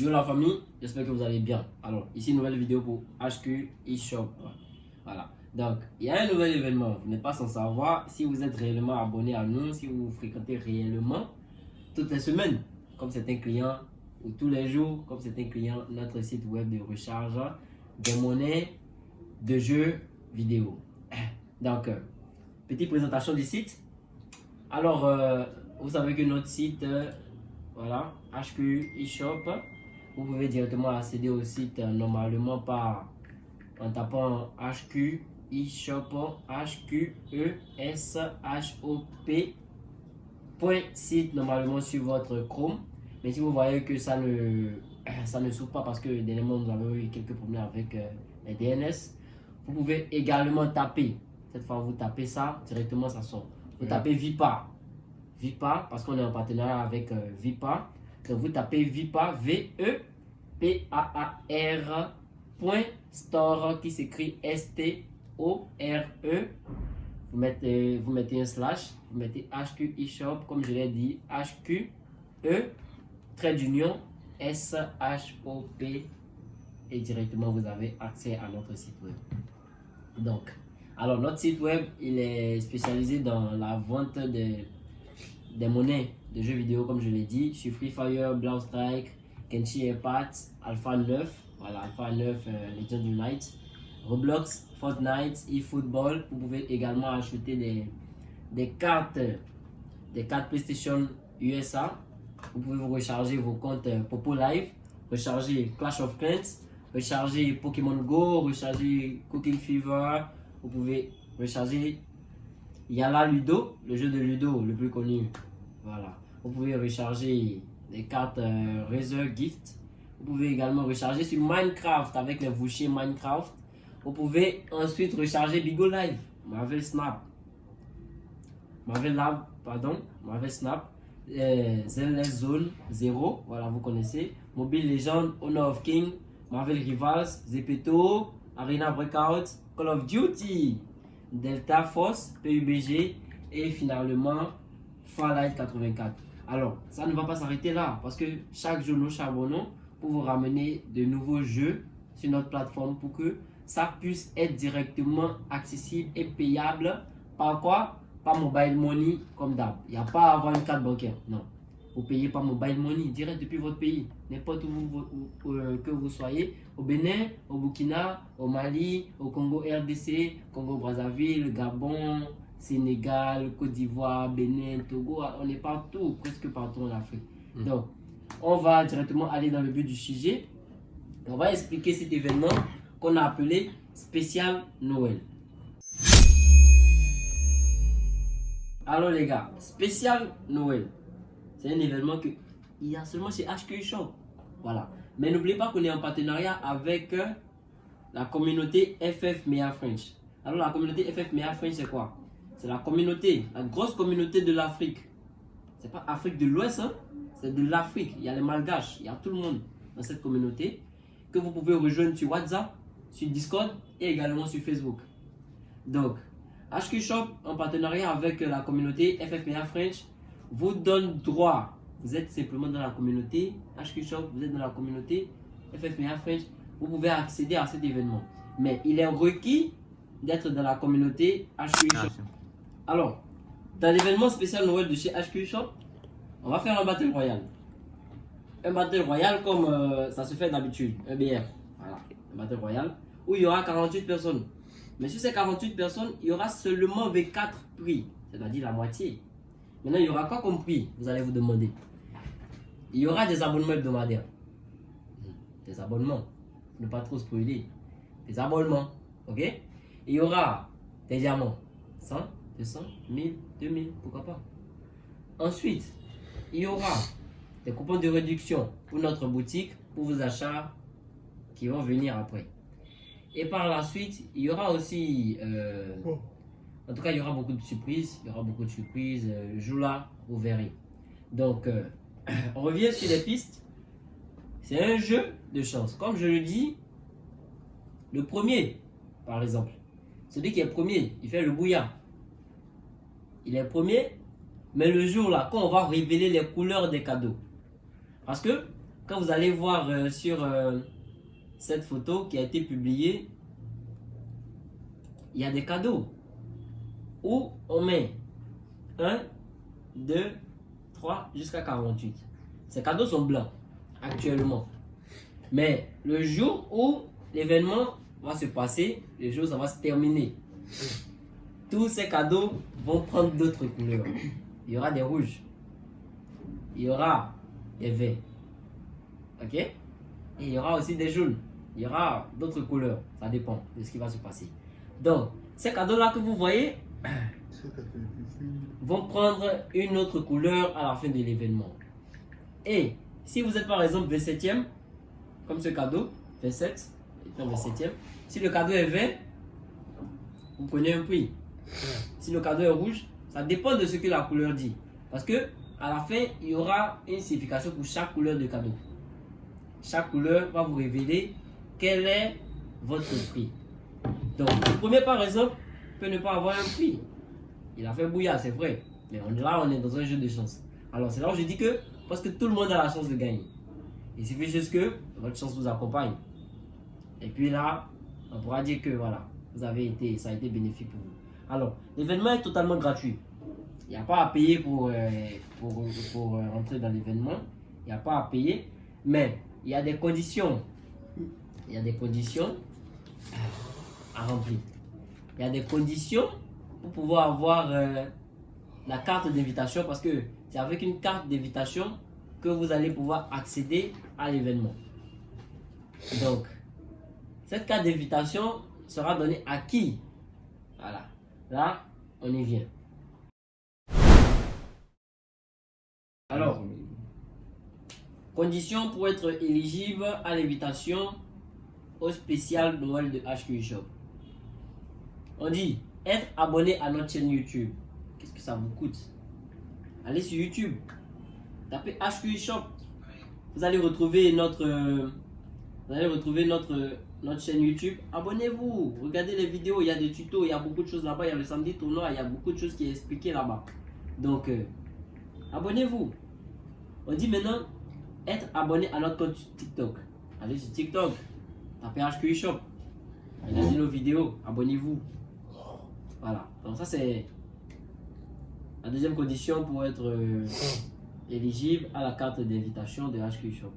Yo la famille, j'espère que vous allez bien. Alors, ici une nouvelle vidéo pour HQ eShop. Voilà. Donc, il y a un nouvel événement. Vous n'êtes pas sans savoir si vous êtes réellement abonné à nous, si vous fréquentez réellement toutes les semaines, comme certains clients, ou tous les jours, comme certains clients, notre site web de recharge des monnaies de jeux vidéo. Donc, petite présentation du site. Alors, vous savez que notre site, voilà, HQ eShop, vous pouvez directement accéder au site normalement en tapant HQ eShop, HQESHOP.site normalement sur votre Chrome. Mais si vous voyez que ça ne s'ouvre pas parce que dernièrement nous avons eu quelques problèmes avec les DNS, vous pouvez également taper. Cette fois, vous tapez ça, directement ça sort. Vous tapez Vipa. Vipa, parce qu'on est en partenariat avec Vipa. Donc vous tapez Vipa, VEPAAR.store qui s'écrit STORE. Vous mettez un slash, vous mettez HQ eShop, comme je l'ai dit, HQE, trait d'union, SHOP, et directement vous avez accès à notre site web. Donc, alors notre site web, il est spécialisé dans la vente des monnaies de jeux vidéo, comme je l'ai dit, sur Free Fire, Blau Strike, Kenshi Impact, Alpha 9, voilà, Alpha 9, Legend Unite, Roblox, Fortnite, eFootball. Vous pouvez également acheter des cartes PlayStation USA. Vous pouvez vous recharger vos comptes Popo Live, recharger Clash of Clans, recharger Pokémon Go, recharger Cooking Fever. Vous pouvez recharger Yala Ludo, le jeu de Ludo le plus connu. Voilà. Vous pouvez recharger des cartes Razer Gift. Vous pouvez également recharger sur Minecraft avec les vouchers Minecraft. Vous pouvez ensuite recharger Bigo Live, Marvel Snap, Marvel Snap, Zenless Zone 0, voilà, vous connaissez, Mobile Legends, Honor of King, Marvel Rivals, Zepeto, Arena Breakout, Call of Duty, Delta Force, PUBG et finalement Fallout 84. Alors, ça ne va pas s'arrêter là parce que chaque jour nous charbonnons pour vous ramener de nouveaux jeux sur notre plateforme pour que ça puisse être directement accessible et payable par quoi? Par mobile money comme d'hab. Il n'y a pas à avoir une carte bancaire, non. Vous payez par mobile money direct depuis votre pays, n'importe où que vous soyez, au Bénin, au Burkina, au Mali, au Congo RDC, Congo Brazzaville, Gabon, Sénégal, Côte d'Ivoire, Bénin, Togo, on est partout, presque partout en Afrique. Donc, on va directement aller dans le but du sujet. On va expliquer cet événement qu'on a appelé spécial Noël. Alors les gars, spécial Noël, c'est un événement qu'il y a seulement chez HQ eShop. Voilà. Mais n'oubliez pas qu'on est en partenariat avec la communauté FF Mea French. Alors la communauté FF Mea French, c'est quoi? C'est la communauté, la grosse communauté de l'Afrique. C'est pas Afrique de l'Ouest, hein? C'est de l'Afrique. Il y a les Malgaches, il y a tout le monde dans cette communauté que vous pouvez rejoindre sur WhatsApp, sur Discord et également sur Facebook. Donc, HQ Shop, en partenariat avec la communauté FFMEA French, vous donne droit. Vous êtes simplement dans la communauté HQ Shop, vous êtes dans la communauté FFMEA French, vous pouvez accéder à cet événement. Mais il est requis d'être dans la communauté HQ Shop. Alors, dans l'événement spécial Noël de chez HQ Shop, on va faire un battle royal. Un battle royal comme ça se fait d'habitude, un BR. Voilà, un battle royal où il y aura 48 personnes. Mais sur ces 48 personnes, il y aura seulement 24 prix, c'est-à-dire la moitié. Maintenant, il y aura quoi comme prix? Vous allez vous demander. Il y aura des abonnements hebdomadaires. Des abonnements, ne pas trop spoiler. Des abonnements, ok? Il y aura des diamants, 100, 200, 1000, 2000, pourquoi pas? Ensuite, il y aura des coupons de réduction pour notre boutique, pour vos achats qui vont venir après. Et par la suite, il y aura aussi, en tout cas, il y aura beaucoup de surprises. Il y aura beaucoup de surprises. Le jour là, vous verrez. Donc, on revient sur les pistes. C'est un jeu de chance. Comme je le dis, le premier, par exemple, celui qui est premier, il fait le bouillard. Il est premier, mais le jour là, quand on va révéler les couleurs des cadeaux. Parce que quand vous allez voir sur cette photo qui a été publiée, il y a des cadeaux où on met 1, 2, 3 jusqu'à 48. Ces cadeaux sont blancs actuellement. Mais le jour où l'événement va se passer, le jour où ça va se terminer, tous ces cadeaux vont prendre d'autres couleurs. Il y aura des rouges, il y aura des verts, ok? Et il y aura aussi des jaunes, il y aura d'autres couleurs, ça dépend de ce qui va se passer. Donc, ces cadeaux-là que vous voyez vont prendre une autre couleur à la fin de l'événement. Et si vous êtes par exemple 27e, comme ce cadeau, 27, étant 27e, si le cadeau est vert, vous prenez un prix. Si le cadeau est rouge, ça dépend de ce que la couleur dit. Parce que à la fin, il y aura une signification pour chaque couleur de cadeau. Chaque couleur va vous révéler quel est votre prix. Donc, le premier par exemple peut ne pas avoir un prix. Il a fait bouillard, c'est vrai. Mais là, on est dans un jeu de chance. Alors, c'est là où je dis que, parce que tout le monde a la chance de gagner. Il suffit juste que votre chance vous accompagne. Et puis là, on pourra dire que voilà, ça a été bénéfique pour vous. Alors, l'événement est totalement gratuit. Il n'y a pas à payer pour entrer dans l'événement. Il n'y a pas à payer. Mais il y a des conditions. Il y a des conditions à remplir. Il y a des conditions pour pouvoir avoir la carte d'invitation, parce que c'est avec une carte d'invitation que vous allez pouvoir accéder à l'événement. Donc, cette carte d'invitation sera donnée à qui? Voilà. Là, on y vient. Alors, conditions pour être éligible à l'invitation au spécial Noël de HQ Shop. On dit être abonné à notre chaîne YouTube. Qu'est-ce que ça vous coûte? Allez sur YouTube, tapez HQ Shop. Vous allez retrouver notre chaîne YouTube. Abonnez-vous, regardez les vidéos, il y a des tutos, il y a beaucoup de choses là-bas. Il y a le samedi tournoi, il y a beaucoup de choses qui est expliquées là-bas. Donc, abonnez-vous. On dit maintenant être abonné à notre compte TikTok. Allez sur TikTok, tapez HQ Shop. Regardez nos vidéos, abonnez-vous. Voilà, donc ça c'est la deuxième condition pour être éligible à la carte d'invitation de HQ Shop.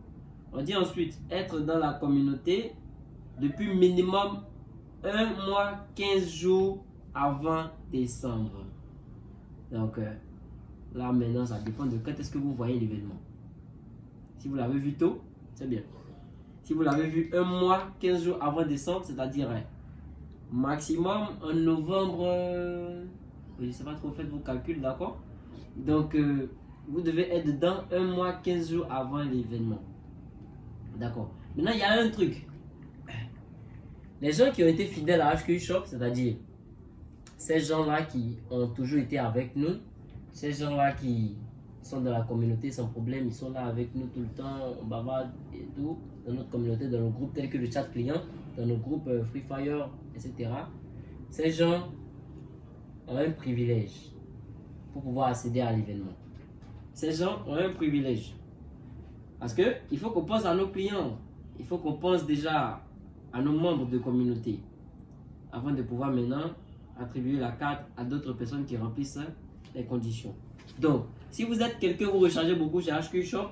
On dit ensuite être dans la communauté depuis minimum 1 mois 15 jours avant décembre. Donc là maintenant ça dépend de quand est-ce que vous voyez l'événement. Si vous l'avez vu tôt, c'est bien. Si vous l'avez vu 1 mois 15 jours avant décembre, c'est-à-dire maximum en novembre, je ne sais pas trop, faites vos calculs, d'accord? Donc vous devez être dedans 1 mois 15 jours avant l'événement. D'accord. Maintenant, il y a un truc. Les gens qui ont été fidèles à HQ Shop, c'est-à-dire ces gens-là qui ont toujours été avec nous, ces gens-là qui sont dans la communauté sans problème, ils sont là avec nous tout le temps, on bavarde et tout, dans notre communauté, dans nos groupes tels que le chat client, dans nos groupes Free Fire, etc. Ces gens ont un privilège pour pouvoir accéder à l'événement. Ces gens ont un privilège. Parce qu'il faut qu'on pense à nos clients, il faut qu'on pense déjà à nos membres de communauté, avant de pouvoir maintenant attribuer la carte à d'autres personnes qui remplissent les conditions. Donc, si vous êtes quelqu'un, vous rechargez beaucoup chez HQ Shop,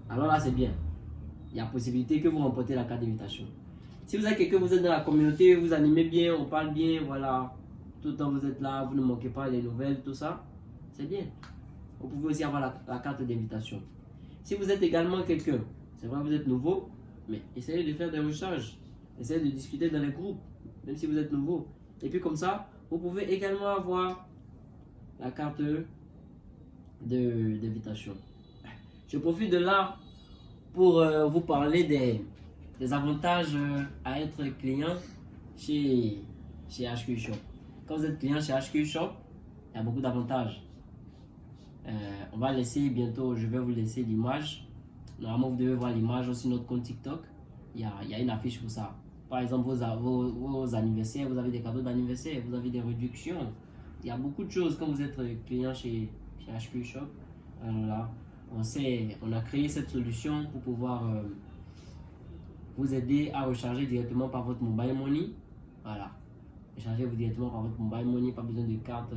alors là c'est bien. Il y a possibilité que vous remportez la carte d'invitation. Si vous êtes quelqu'un, vous êtes dans la communauté, vous animez bien, on parle bien, voilà, tout le temps vous êtes là, vous ne manquez pas les nouvelles, tout ça, c'est bien. Vous pouvez aussi avoir la carte d'invitation. Si vous êtes également quelqu'un, c'est vrai vous êtes nouveau, mais essayez de faire des recharges, essayez de discuter dans les groupes, même si vous êtes nouveau. Et puis comme ça, vous pouvez également avoir la carte d'invitation. Je profite de là pour vous parler des avantages à être client chez HQ Shop. Quand vous êtes client chez HQ Shop, il y a beaucoup d'avantages. On va laisser bientôt, je vais vous laisser l'image. Normalement, vous devez voir l'image aussi sur notre compte TikTok. Il y a une affiche pour ça. Par exemple, vos anniversaires, vous avez des cadeaux d'anniversaire, vous avez des réductions. Il y a beaucoup de choses quand vous êtes client chez HQ Shop. Alors là, on a créé cette solution pour pouvoir vous aider à recharger directement par votre mobile money. Voilà. Rechargez-vous directement par votre mobile money, pas besoin de carte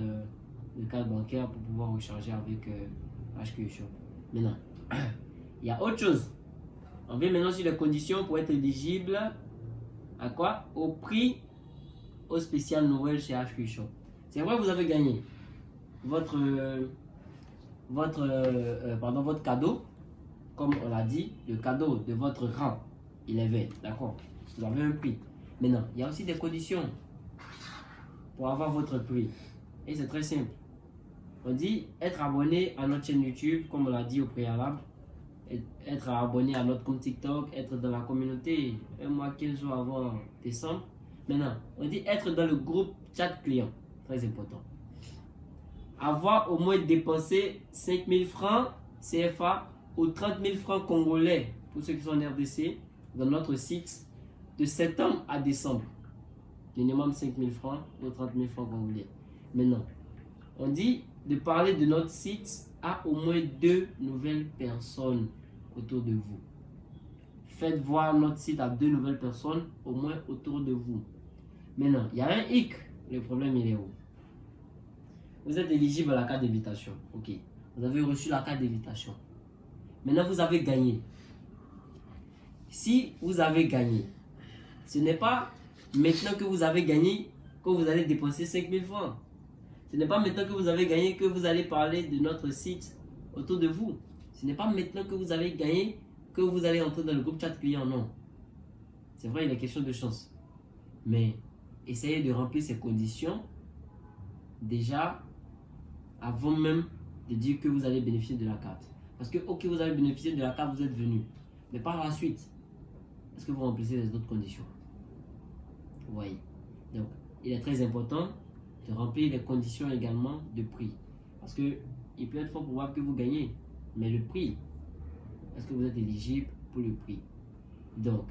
bancaire pour pouvoir recharger avec HQ Shop. Maintenant, il y a autre chose. On vient maintenant sur les conditions pour être éligible à quoi? Au prix au spécial Noël chez HQ Shop. C'est vrai, vous avez gagné votre cadeau, comme on l'a dit, le cadeau de votre rang, il est vert, d'accord? Vous avez un prix. Maintenant, il y a aussi des conditions pour avoir votre prix. Et c'est très simple. On dit être abonné à notre chaîne YouTube, comme on l'a dit au préalable, être abonné à notre compte TikTok, être dans la communauté un mois, 15 jours avant décembre. Maintenant, on dit être dans le groupe chat client, très important. Avoir au moins dépensé 5 000 francs CFA ou 30 000 francs congolais, pour ceux qui sont en RDC, dans notre site de septembre à décembre. Minimum 5 000 francs ou 30 000 francs congolais. Maintenant, on dit de parler de notre site à au moins 2 nouvelles personnes autour de vous. Faites voir notre site à 2 nouvelles personnes au moins autour de vous. Maintenant, il y a un hic. Le problème, il est où? Vous êtes éligible à la carte d'invitation. Ok. Vous avez reçu la carte d'invitation. Maintenant, vous avez gagné. Si vous avez gagné, ce n'est pas maintenant que vous avez gagné que vous allez dépenser 5 000 francs. Ce n'est pas maintenant que vous avez gagné que vous allez parler de notre site autour de vous. Ce n'est pas maintenant que vous avez gagné que vous allez entrer dans le groupe chat client, non. C'est vrai, il est question de chance. Mais essayez de remplir ces conditions déjà avant même de dire que vous allez bénéficier de la carte. Parce que, ok, vous avez bénéficié de la carte, vous êtes venu. Mais par la suite, est-ce que vous remplissez les autres conditions? Vous voyez. Donc, il est très important de remplir les conditions également de prix. Parce que il peut être fort probable que vous gagnez. Mais le prix, est-ce que vous êtes éligible pour le prix? Donc,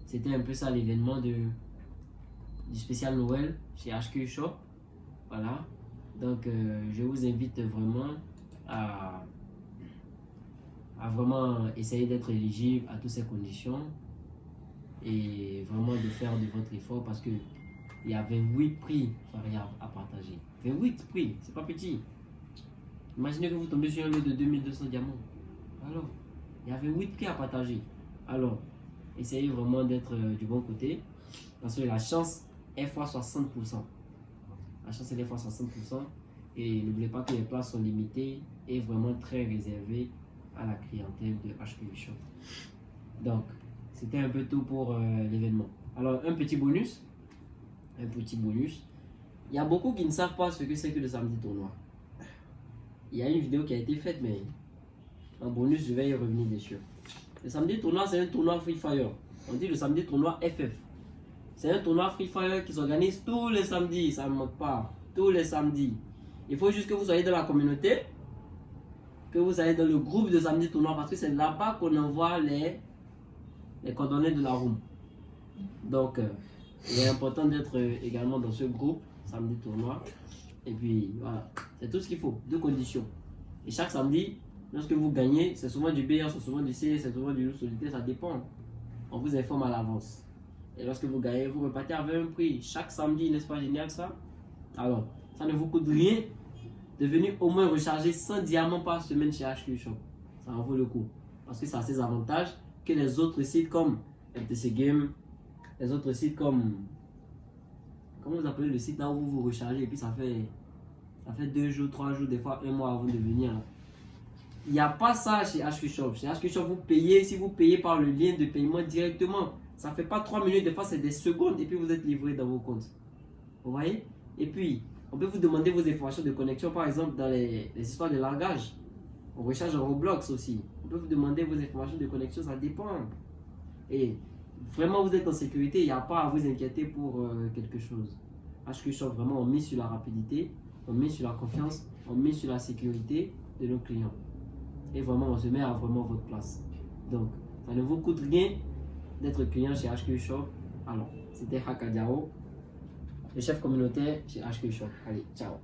c'était un peu ça l'événement du spécial Noël chez HQ Shop. Voilà. Donc, je vous invite vraiment à vraiment essayer d'être éligible à toutes ces conditions et vraiment de faire de votre effort parce que il y a 28 prix variables à partager. 28 prix, c'est pas petit. Imaginez que vous tombez sur un lot de 2200 diamants. Alors, il y a 28 prix à partager. Alors, essayez vraiment d'être du bon côté parce que la chance est fois 60%. La chance est fois 60%. Et n'oubliez pas que les places sont limitées et vraiment très réservées à la clientèle de HQ Shop. Donc, c'était un peu tout pour l'événement. Alors, un petit bonus. Il y a beaucoup qui ne savent pas ce que c'est que le samedi tournoi. Il y a une vidéo qui a été faite, mais en bonus, je vais y revenir dessus. Le samedi tournoi, c'est un tournoi Free Fire. On dit le samedi tournoi FF. C'est un tournoi Free Fire qui s'organise tous les samedis. Ça ne manque pas. Tous les samedis. Il faut juste que vous soyez dans la communauté, que vous soyez dans le groupe de samedi tournoi, parce que c'est là-bas qu'on envoie les coordonnées de la room. Donc, il est important d'être également dans ce groupe samedi tournoi. Et puis, voilà. C'est tout ce qu'il faut. 2 conditions. Et chaque samedi, lorsque vous gagnez, c'est souvent du BR, c'est souvent du C, c'est souvent du loup solitaire, ça dépend. On vous informe à l'avance. Et lorsque vous gagnez, vous repartez avec un prix. Chaque samedi, n'est-ce pas génial ça? Alors, ça ne vous coûte rien de venir au moins recharger 100 diamants par semaine chez HQ Shop. Ça en vaut le coup. Parce que ça a ses avantages que les autres sites comme FTC Game, les autres sites comme... Comment vous appelez le site là où vous vous rechargez et puis ça fait 2 jours, 3 jours, des fois 1 mois avant de venir. Il n'y a pas ça chez HQ Shop. Chez HQ Shop, vous payez, si vous payez par le lien de paiement directement, ça ne fait pas 3 minutes, des fois c'est des secondes et puis vous êtes livré dans vos comptes. Vous voyez? Et puis, on peut vous demander vos informations de connexion, par exemple dans les histoires de largage. On recharge en Roblox aussi. On peut vous demander vos informations de connexion, ça dépend. Et vraiment, vous êtes en sécurité, il n'y a pas à vous inquiéter pour quelque chose. HQ Shop, vraiment, on met sur la rapidité, on met sur la confiance, on met sur la sécurité de nos clients. Et vraiment, on se met à vraiment votre place. Donc, ça ne vous coûte rien d'être client chez HQ Shop. Alors, c'était Hakadiao, le chef communautaire chez HQ Shop. Allez, ciao.